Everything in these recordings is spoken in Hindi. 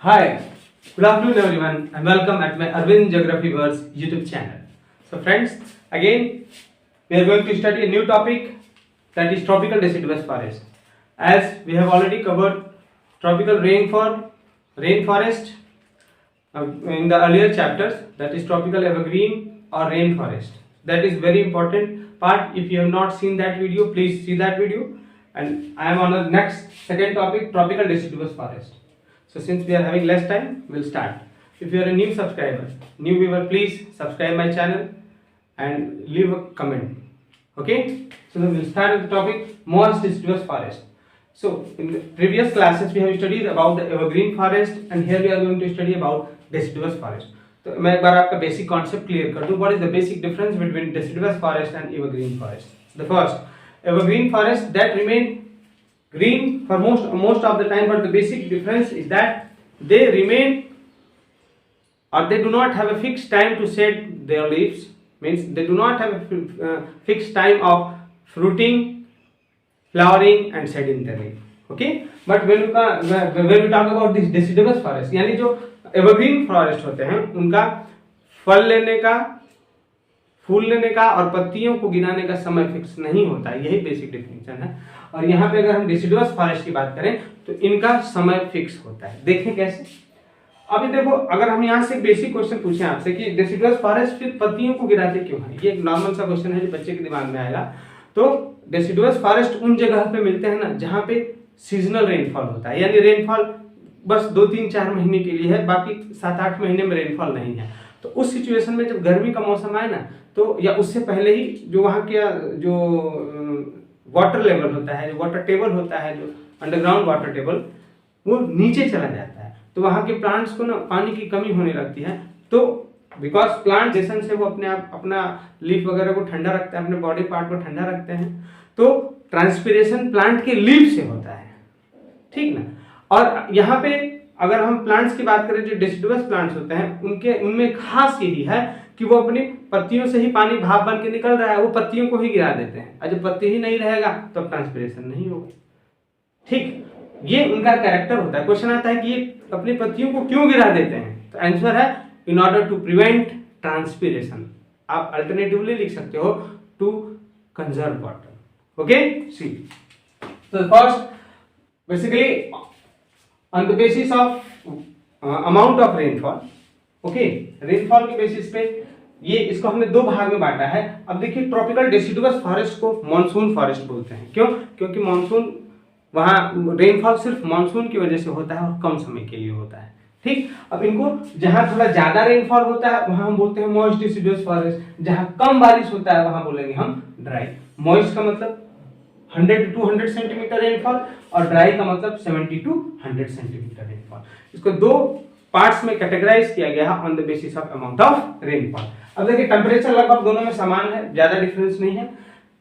Hi, good afternoon everyone and welcome at my Arvind Geography Words YouTube channel. So friends, again we are going to study a new topic, that is tropical deciduous forest. As we have already covered tropical rainforest in the earlier chapters, that is tropical evergreen or rainforest. That is very important part. If you have not seen that video, please see that video. And I am on the next second topic, tropical deciduous forest. So since we are having less time, we'll start. If you are a new subscriber, new viewer, please subscribe my channel and leave a comment. Okay? So then we'll start with the topic moist deciduous forest. So in the previous classes we have studied about the evergreen forest and here we are going to study about deciduous forest. तो मैं एक बार आपका बेसिक कॉन्सेप्ट क्लियर कर दूं. What is the basic difference between deciduous forest and evergreen forest? The first, evergreen forest that remain green for most of the time, but the basic difference is that they remain or they do not have a fixed time to shed their leaves, means they do not have a fixed time of fruiting, flowering and shedding their leaf. Okay, but when we talk about this deciduous forest, यानी जो एवरग्रीन फॉरेस्ट होते हैं उनका फल लेने का, फूल लेने का और पत्तियों को गिराने का समय फिक्स नहीं होता है. यही बेसिक डिफिनेशन है. और यहाँ पे अगर हम डिसिडुअस फॉरेस्ट की बात करें तो इनका समय फिक्स होता है. देखें कैसे. अभी देखो, अगर हम यहाँ से एक बेसिक क्वेश्चन पूछें आपसे कि डिसिडुअस फॉरेस्ट फिर पत्तियों को गिराते क्यों है, ये एक नॉर्मल सा क्वेश्चन है जो बच्चे के दिमाग में आएगा. तो डिसिडुअस फॉरेस्ट उन जगह पे मिलते हैं ना जहाँ पे सीजनल रेनफॉल होता है, यानी रेनफॉल बस 2-3-4 महीने के लिए है, बाकी 7-8 महीने में रेनफॉल नहीं है. तो उस सिचुएशन में जब गर्मी का मौसम आए ना, तो या उससे पहले ही जो वहाँ के जो वाटर लेवल होता है, जो वाटर टेबल होता है, जो अंडरग्राउंड वाटर टेबल, वो नीचे चला जाता है. तो वहाँ के प्लांट्स को ना पानी की कमी होने लगती है. तो बिकॉज प्लांट जैसन से वो अपने आप अपना लीफ वगैरह को ठंडा रखते हैं, अपने बॉडी पार्ट को ठंडा रखते हैं, तो ट्रांसपिरेशन प्लांट के लीफ से होता है. ठीक ना. और यहाँ पे अगर हम प्लांट्स की बात करें, जो डिसिडुअस प्लांट्स होते हैं उनमें खास यही है कि वो अपनी पत्तियों से ही पानी भाप बन के निकल रहा है, वो पत्तियों को ही गिरा देते हैं. और जब पत्ती ही नहीं रहेगा तो ट्रांसपिरेशन नहीं होगा. ठीक, ये उनका कैरेक्टर होता है. क्वेश्चन आता है कि ये अपनी पत्तियों को क्यों गिरा देते हैं, तो आंसर है in order to prevent transpiration. आप अल्टरनेटिवली लिख सकते हो to conserve water. Okay, see. तो first basically on the basis of amount of rainfall, okay, rainfall के बेसिस पे ये इसको हमने दो भाग में बांटा है. अब देखिए, ट्रॉपिकल डेसिडुअस फॉरेस्ट को मॉनसून फॉरेस्ट बोलते हैं. क्यों? क्योंकि मॉनसून वहाँ रेनफॉल सिर्फ मॉनसून की वजह से होता है और कम समय के लिए होता है. ठीक. अब इनको जहाँ थोड़ा ज्यादा रेनफॉल होता है वहां हम बोलते हैं मॉइस्ट डेसिडुअस फॉरेस्ट. जहाँ कम बारिश होता है वहां बोलेंगे हम ड्राई. मॉइस्ट का मतलब 100 to 200 सेंटीमीटर रेनफॉल और ड्राई का मतलब 70 to 100 सेंटीमीटर रेनफॉल. इसको दो पार्ट्स में कैटेगराइज किया गया है on the basis of amount of rainfall. अब देखिए, टेंपरेचर लगभग दोनों में समान है, ज्यादा डिफरेंस नहीं है.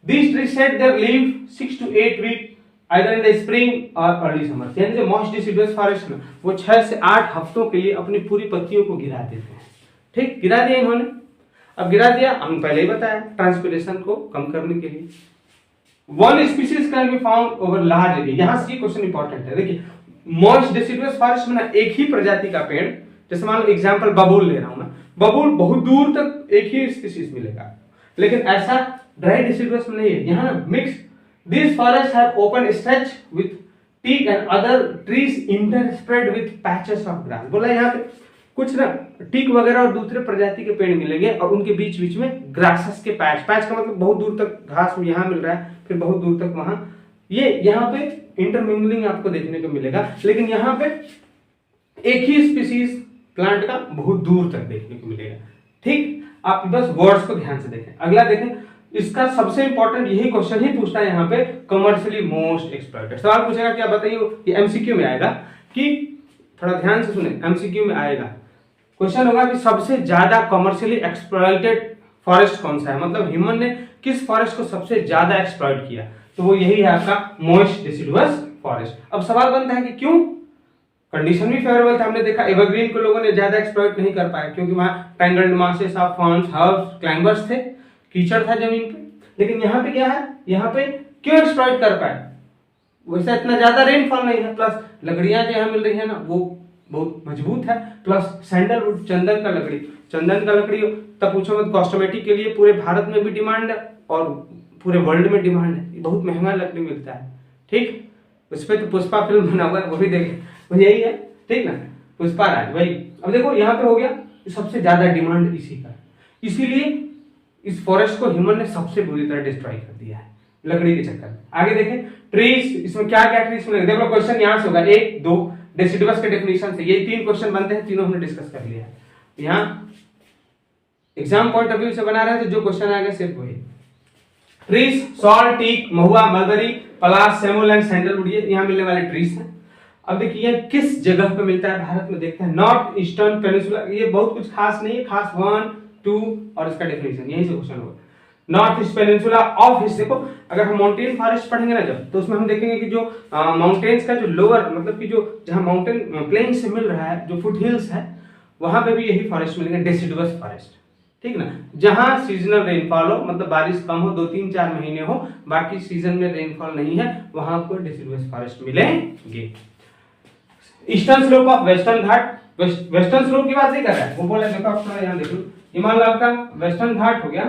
These trees shed their leaf 6 to 8 weeks either in the spring or early summer. यानी जो मॉइस्ट डिसिडुअस फॉरेस्ट में वो 6 से 8 हफ्तों के लिए अपनी पूरी पत्तियों को गिरा देते हैं. ठीक, गिरा दिया इन्होंने. अब गिरा दिया, हम पहले ही बताया, ट्रांसपिरेशन को कम करने के लिए. One species can be found over large area. यहाँ से क्वेश्चन इंपॉर्टेंट है. देखिए, मॉइस्ट डिसिडुअस फॉरेस्ट में ना एक ही प्रजाति का पेड़, जैसे मान लो एग्जांपल बबूल ले रहा हूं मैं, बबूल बहुत दूर तक एक ही स्पीशीज मिलेगा, लेकिन ऐसा ड्राई डिसिडुअस में नहीं है. यहाँ ना mix. These forests have open stretch with teak and other trees interspread with patches of grass. बोला यहाँ पे कुछ ना टीक वगैरह और दूसरे प्रजाति के पेड़ मिलेंगे और उनके बीच बीच में ग्रासेस के पैच. पैच का मतलब बहुत दूर तक घास यहाँ मिल रहा है, फिर बहुत दूर तक वहां. ये यहाँ पे इंटरमिंगलिंग आपको देखने को मिलेगा, लेकिन यहाँ पे एक ही स्पीशीज प्लांट का बहुत दूर तक देखने को मिलेगा. ठीक, आप बस वर्ड्स को ध्यान से देखें. अगला देखें, इसका सबसे इंपॉर्टेंट यही क्वेश्चन ही पूछता है यहाँ पे, कमर्शियली मोस्ट एक्सप्लॉइटेड. सवाल पूछेगा क्या, बताइए. ये एमसीक्यू में आएगा. कि थोड़ा ध्यान से सुने, एमसीक्यू में आएगा. क्वेश्चन होगा कि सबसे ज्यादा कमर्शियली एक्सप्लॉइटेड फॉरेस्ट कौन सा है, मतलब ह्यूमन ने किस फॉरेस्ट को सबसे ज्यादा एक्सप्लॉइट किया, तो वो यही है आपका मॉइस्ट डिसिडुअस फॉरेस्ट. अब सवाल बनता है कि क्यों. कंडीशन भी फेवरेबल था. हमने देखा एवरग्रीन को लोगों ने ज्यादा एक्सप्लॉइट नहीं कर पाए क्योंकि वहां tangled masses of ferns, herbs, climbers थे, कीचड़ था जमीन पे. लेकिन यहाँ पे क्या है, यहाँ पे क्यों एक्सप्लॉइट कर पाए, वैसा इतना ज्यादा रेनफॉल नहीं है, प्लस लकड़ियां जो यहाँ मिल रही है ना वो बहुत मजबूत है, प्लस सैंडलवुड चंदन का लकड़ी, चंदन का लकड़ी तब पूछो मत, कॉस्मेटिक के लिए पूरे भारत में भी डिमांड है और पूरे वर्ल्ड में डिमांड है, बहुत महंगा लकड़ी मिलता है। ठीक, उस पर तो पुष्पा फिल्म बना हुआ है, वो भी देखे, यही है, ठीक ना, पुष्पा राज वही। अब देखो यहाँ पे हो गया सबसे ज्यादा डिमांड इसी का, इसीलिए इस फॉरेस्ट को ह्यूमन ने सबसे बुरी तरह डिस्ट्रॉय कर दिया है लकड़ी के चक्कर में। आगे देखें ट्रीज, इसमें क्या क्या ट्रीज मिलेंगे, देखो क्वेश्चन यहाँ से होगा 1 2 डेसिडुअस के डेफिनेशन से, ये 3 क्वेश्चन बनते हैं, तीनों हमने डिस्कस कर लिया है। यहाँ एग्जाम पॉइंट ऑफ व्यू से बना रहे हैं तो जो क्वेश्चन आएगा सिर्फ वही। Trees sal, teak, mahua, mulberry, palash, semul and sandalwood, ये यहाँ मिलने वाले ट्रीज हैं। अब देखिए किस जगह पे मिलता है भारत में, देखते हैं नॉर्थ ईस्टर्न पेनिनसुला, ये बहुत कुछ खास नहीं है, खास 1 2 और इसका डेफिनेशन यही से क्वेश्चन होगा। नॉर्थ ईस्ट पेनिनसुला ऑफ हिस्से को, अगर हम माउंटेन फॉरेस्ट पढ़ेंगे ना जब, तो उसमें हम देखेंगे कि जो माउंटेन्स का जो लोअर, मतलब कि जो जहां माउंटेन प्लेन से मिल रहा है, जो फुट हिल्स है, वहां पे भी यही फॉरेस्ट मिलेंगे, डेसिडुअस फॉरेस्ट, ठीक ना। जहां सीजनल रेनफॉल हो, मतलब बारिश कम हो, 2 3 4 महीने हो, बाकी सीजन में रेनफॉल नहीं है, वहां आपको डेसिडुअस फॉरेस्ट मिलेंगे। Eastern slope of western Ghat, western slope की बात नहीं कर रहा है, वो बोला, देखो आप थोड़ा यहाँ देख लो, ये मान लो आपका वेस्टर्न घाट हो गया,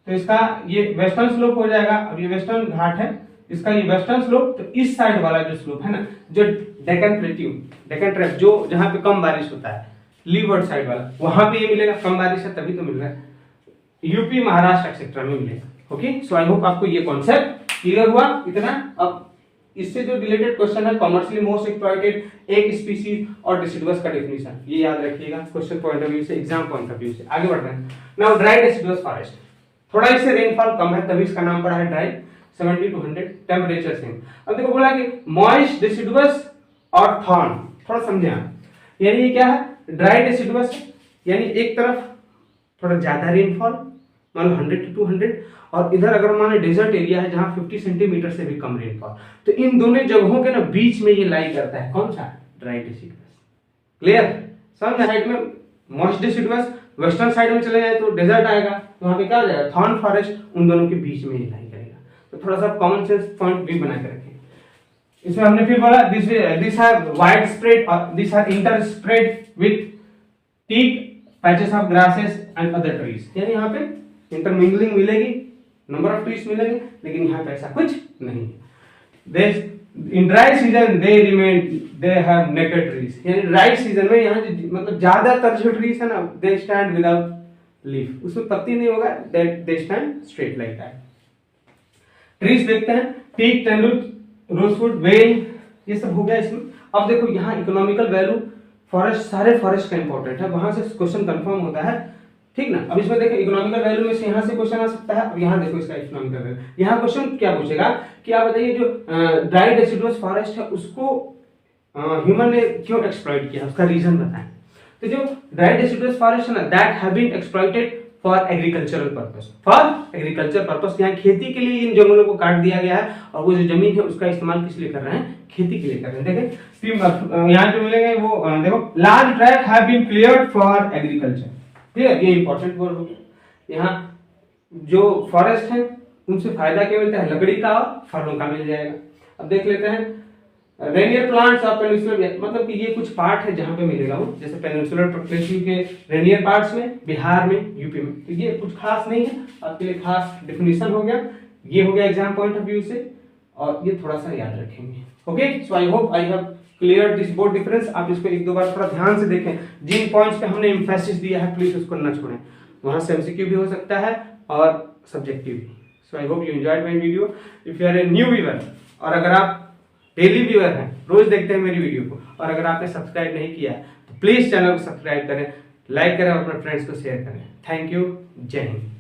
तो इसका ये वेस्टर्न स्लोप हो जाएगा। अब ये वेस्टर्न घाट है, इसका ये वेस्टर्न स्लोप, तो इस साइड वाला जो स्लोप है ना, जो डेक्कन प्लेट्यू, डेक्कन ट्रैप, जो जहां पे कम बारिश होता है, लीवर्ड साइड वाला, वहां पे ये मिलेगा, कम बारिश है तभी तो मिल रहा है, यूपी महाराष्ट्र एक्सेट्रा में मिलेगा। ओके, सो आई होप आपको ये कॉन्सेप्ट क्लियर हुआ इतना। अब इससे जो रिलेटेड क्वेश्चन है, कमर्शियली मोस्ट एक्सप्लॉइटेड एक स्पीसीज और डेसिडुअस का डेफिनेशन, ये याद रखिएगा क्वेश्चन पॉइंट ऑफ व्यू से, एग्जाम पॉइंट ऑफ व्यू से। आगे बढ़ रहे हैं, नाउ ड्राई डेसिडुअस फॉरेस्ट, थोड़ा इससे रेनफॉल कम है तभी इसका नाम पड़ा है ड्राई, 70 to 100 टेम्परेचर सेम। अब देखो बोला कि मॉइस्ट डेसिडुअस और थॉर्न, थोड़ा समझे आप, यानी ये क्या है, ड्राई डेसिडुअस यानी एक तरफ थोड़ा ज्यादा रेनफॉल, मान लो 100 to 200, और इधर अगर मान लो डेजर्ट एरिया है जहां 50 सेंटीमीटर से भी कम रेनफॉल, तो इन दोनों जगहों के ना बीच में ये लाई करता है, कौन सा, ड्राई डेसिडुअस। क्लियर, समझ, साइड में मॉइस्ट डेसिडुअस, वेस्टर्न साइड में चले जाए तो डेजर्ट आएगा, तो वहां पे क्या हो जाएगा, थॉर्न फॉरेस्ट, उन दोनों के बीच में ये लाई करेगा। तो थोड़ा सा कॉमन सेंस पॉइंट भी बना के रखें। इसमें हमने फिर बोला this are widespread, this are inter spread with teak, patches of grasses and other trees, यानी यहाँ पे इंटरमिंगलिंग मिलेगी, नंबर ऑफ ट्रीज मिलेंगे, लेकिन यहाँ पे ऐसा कुछ नहीं है। In dry season they remain, they have naked trees, यानी ड्राई सीजन में यहाँ मतलब ज्यादातर जो ट्रीज है ना, दे स्टैंड विदाउट लीफ, उसमें पत्ती नहीं होगा, they stand straight like that. Trees देखते हैं, टीक, टेंडुल, रोजवुड, वेल, ये सब हो गया इसमें। अब देखो यहाँ इकोनॉमिकल वैल्यू, फॉरेस्ट, सारे फॉरेस्ट का इंपॉर्टेंट है, वहां से क्वेश्चन कंफर्म होता है, ठीक ना। अब इसमें देखो इकोनॉमिकल वैल्यू में से यहाँ से क्वेश्चन आ सकता है। अब यहाँ देखो इसका इकोनॉमिकल वैल्यू, यहाँ क्वेश्चन क्या पूछेगा कि आप बताइए जो ड्राई डेसिडुअस फॉरेस्ट है उसको ह्यूमन ने क्यों एक्सप्लॉइट किया, उसका रीजन बताएं। तो जो ड्राई डेसिडुअस फॉरेस्ट है ना, that have been exploited for agricultural purpose, for agriculture purpose, यहाँ खेती के लिए इन जंगलों को काट दिया गया है, और वो जो जमीन है उसका इस्तेमाल किस लिए कर रहे हैं, खेती के लिए कर रहे हैं। देखें यहाँ जो मिलेंगे वो देखो, large tract have been cleared for agriculture, ठीक है, ये इंपॉर्टेंट वर्ड हो गया। यहाँ जो फॉरेस्ट है उनसे फायदा क्या मिलता है, लकड़ी का और फलों का मिल जाएगा। अब देख लेते हैं रेनियर प्लांट्स ऑफ पेनिनसुलर, मतलब कि ये कुछ पार्ट है जहां पे मिलेगा वो, जैसे पेनिनसुलर प्लेट्यू के रेनियर पार्ट्स में, बिहार में, यूपी में, तो ये कुछ खास नहीं है, आपके लिए खास डेफिनेशन हो गया, ये हो गया एग्जाम पॉइंट ऑफ व्यू से, और ये थोड़ा सा याद रखेंगे। Okay, so I hope I have clear this board difference. आप इसको 1-2 बार थोड़ा ध्यान से देखें, जिन पॉइंट्स पे हमने एम्फेसिस दिया है प्लीज उसको न छोड़ें, वहां से एमसीक्यू भी हो सकता है और सब्जेक्टिव भी। So I hope you enjoyed my video. If you are a new viewer, और अगर आप डेली व्यूअर हैं, रोज देखते हैं मेरी वीडियो को, और अगर आपने सब्सक्राइब नहीं किया तो प्लीज चैनल को सब्सक्राइब करें, लाइक करें और अपने फ्रेंड्स को शेयर करें। थैंक यू, जय हिंद।